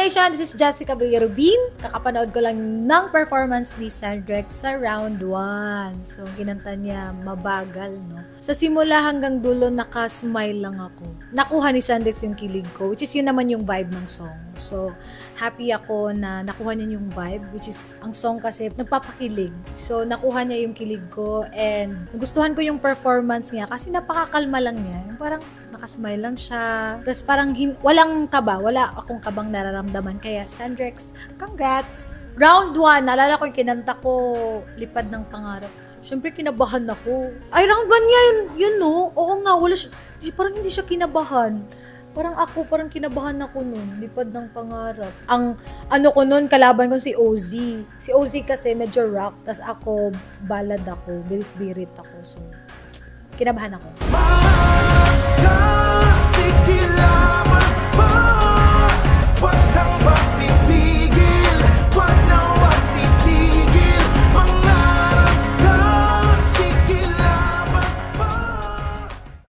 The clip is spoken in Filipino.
Nation! This is Jessica Villarubin. Kakapanood ko lang ng performance ni Sandrex sa round 1. So, kinanta niya mabagal, no? Sa simula hanggang dulo, nakasmile lang ako. Nakuha ni Sandrex yung kilig ko, which is yun naman yung vibe ng song. So, happy ako na nakuha niya yung vibe, which is, ang song kasi nagpapakilig. So, nakuha niya yung kilig ko and nagustuhan ko yung performance niya kasi napakakalma lang niya. Parang nakasmile lang siya. Tapos parang walang kaba, wala akong kabang nararamdaman. Kaya Sandrex, congrats! Round 1, naalala ko yung kinanta ko, Lipad ng Pangarap. Siyempre, kinabahan ako. Ay, round 1 niya yun, no? Oo nga, wala siya. Parang hindi siya kinabahan. Parang kinabahan ako nun. Lipad ng Pangarap. Ang ano ko nun, kalaban ko si Ozzy. Si Ozzy kasi medyo rock. Tapos ako, ballad ako. Birit-birit ako. So, kinabahan ako.